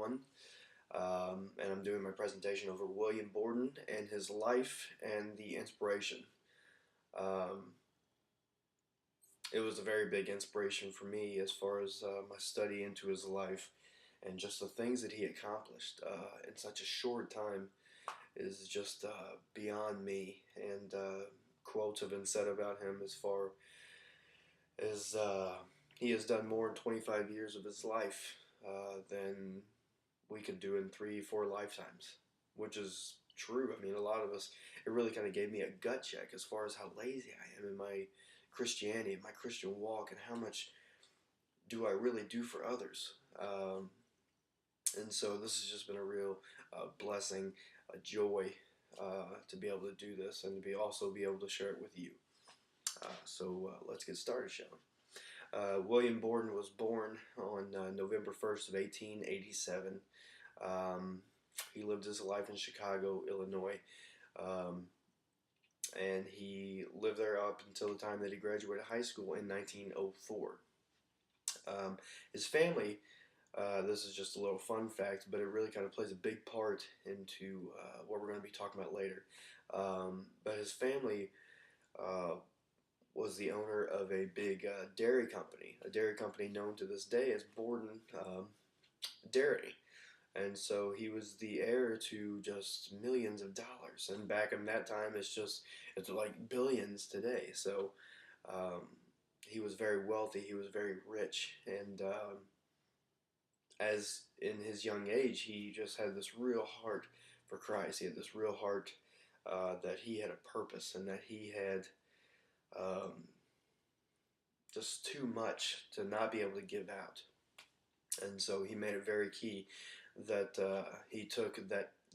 1, and I'm doing my presentation over William Borden and his life and the inspiration. Um, it was a very big inspiration for me as far as my study into his life and just the things that he accomplished in such a short time is just beyond me. And quotes have been said about him as far as he has done more in 25 years of his life than we could do in 3, 4 lifetimes, which is true. I mean, a lot of us, it really kind of gave me a gut check as far as how lazy I am in my Christianity, in my Christian walk, and how much do I really do for others. And so this has just been a real blessing, a joy to be able to do this and to be also be able to share it with you. So let's get started, shall we? William Borden was born on November 1st of 1887. He lived his life in Chicago, Illinois, um, and he lived there up until the time that he graduated high school in 1904. His family, this is just a little fun fact, but it really kind of plays a big part into what we're going to be talking about later. But his family was the owner of a big dairy company, a dairy company known to this day as Borden Dairy. And so he was the heir to just millions of dollars. And back in that time, it's like billions today. So um, he was very wealthy, he was very rich. And as in his young age, he just had this real heart for Christ. He had this real heart that he had a purpose and that he had um, just too much to not be able to give out. And so he made it very key that he took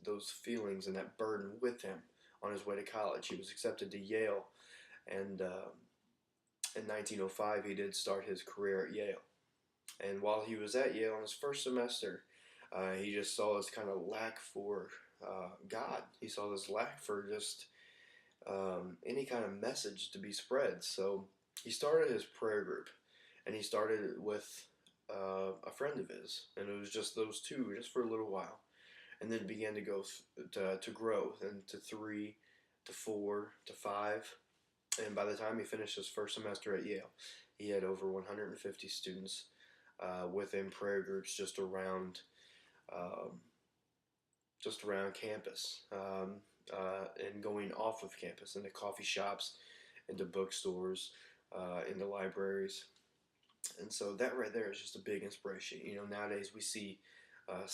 those feelings and that burden with him on his way to college. He was accepted to Yale, and in 1905 he did start his career at Yale. And while he was at Yale in his first semester, he just saw this kind of lack for God. He saw this lack for just any kind of message to be spread. So he started his prayer group, and he started it with a friend of his, and it was just those two, just for a little while, and then it began to go to grow, and to 3, to 4, to 5, and by the time he finished his first semester at Yale, he had over 150 students within prayer groups um, just around campus, and going off of campus into coffee shops, into bookstores, into libraries. And so that right there is just a big inspiration. You know, nowadays we see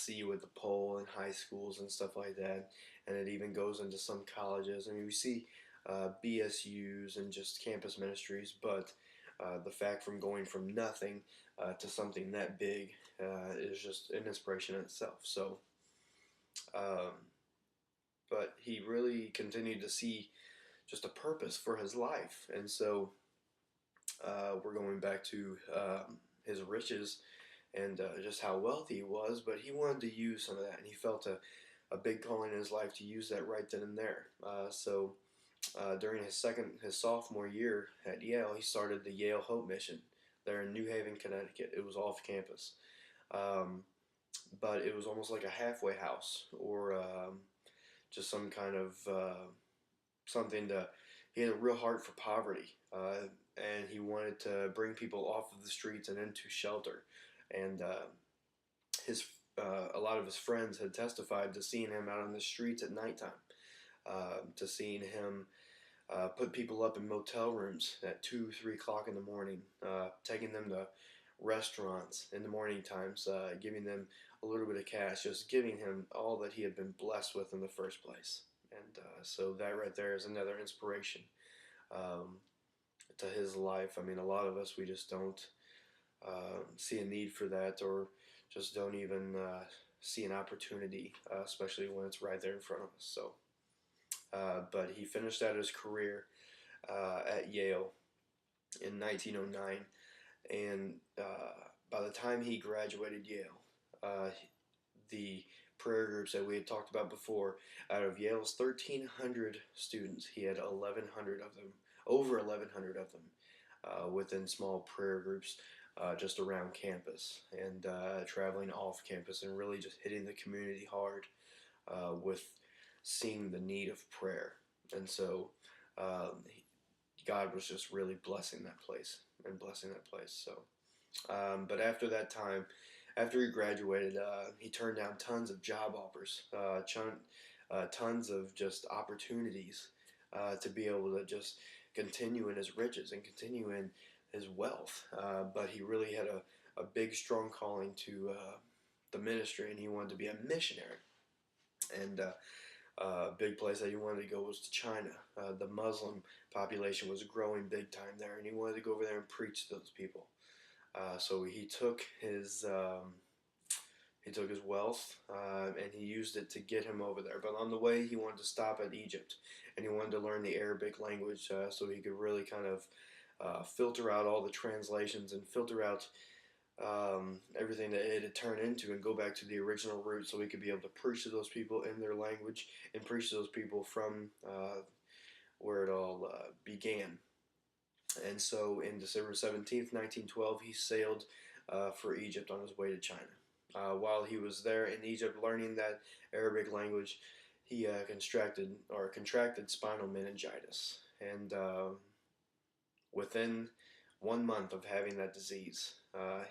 you at the pole in high schools and stuff like that, and it even goes into some colleges. I mean, we see BSUs and just campus ministries, but the fact from going from nothing to something that big is just an inspiration in itself. So, um, but he really continued to see just a purpose for his life, and so we're going back to his riches and just how wealthy he was, but he wanted to use some of that, and he felt a big calling in his life to use that right then and there. So during his sophomore year at Yale, he started the Yale Hope Mission there in New Haven, Connecticut. It was off campus, um, but it was almost like a halfway house or just some kind of something to. He had a real heart for poverty, and he wanted to bring people off of the streets and into shelter. And his a lot of his friends had testified to seeing him out on the streets at nighttime, to seeing him put people up in motel rooms at 2, 3 o'clock in the morning, taking them to restaurants in the morning times, giving them a little bit of cash, just giving him all that he had been blessed with in the first place. And so that right there is another inspiration um, to his life. I mean, a lot of us, we just don't see a need for that, or just don't even see an opportunity, especially when it's right there in front of us. So, but he finished out his career at Yale in 1909, and by the time he graduated Yale, the prayer groups that we had talked about before, out of Yale's 1,300 students, he had 1,100 of them, over 1,100 of them, within small prayer groups just around campus and traveling off campus and really just hitting the community hard with seeing the need of prayer. And so God was just really blessing that place and blessing that place. So, but after that time, after he graduated, he turned down tons of job offers, tons of just opportunities to be able to just continue in his riches and continue in his wealth. But he really had a big, strong calling to the ministry, and he wanted to be a missionary. And a big place that he wanted to go was to China. The Muslim population was growing big time there, and he wanted to go over there and preach to those people. So he took his wealth and he used it to get him over there. But on the way, he wanted to stop at Egypt, and he wanted to learn the Arabic language so he could really kind of filter out all the translations and filter out everything that it had turned into and go back to the original root so he could be able to preach to those people in their language and preach to those people from where it all began. And so in December 17th, 1912, he sailed for Egypt on his way to China. While he was there in Egypt learning that Arabic language, he contracted spinal meningitis. And within 1 month of having that disease,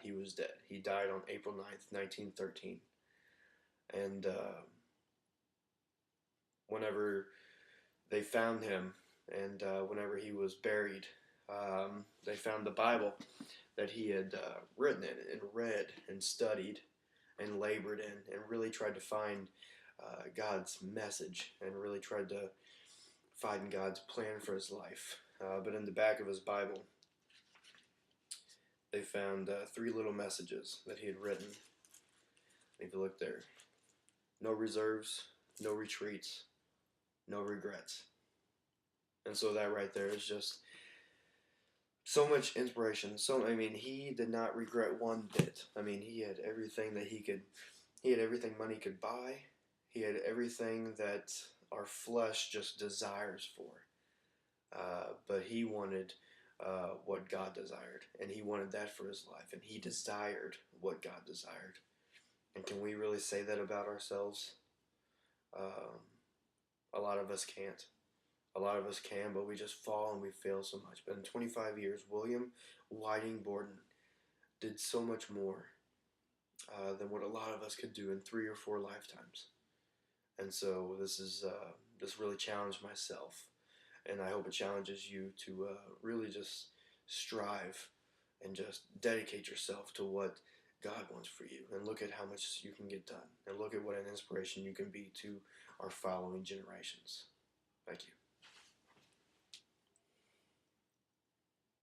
he was dead. He died on April 9th, 1913. And whenever they found him and whenever he was buried, they found the Bible that he had written in and read and studied and labored in and really tried to find God's message and really tried to find God's plan for his life. But in the back of his Bible, they found 3 little messages that he had written. If you look there, no reserves, no retreats, no regrets. And so that right there is just so much inspiration. He did not regret one bit. He had everything that he had everything money could buy. He had everything that our flesh just desires for. But he wanted what God desired, and he wanted that for his life, and he desired what God desired. And can we really say that about ourselves? A lot of us can't. A lot of us can, but we just fall and we fail so much. But in 25 years, William Whiting Borden did so much more than what a lot of us could do in 3 or 4 lifetimes. And so this really challenged myself, and I hope it challenges you to really just strive and just dedicate yourself to what God wants for you, and look at how much you can get done, and look at what an inspiration you can be to our following generations. Thank you.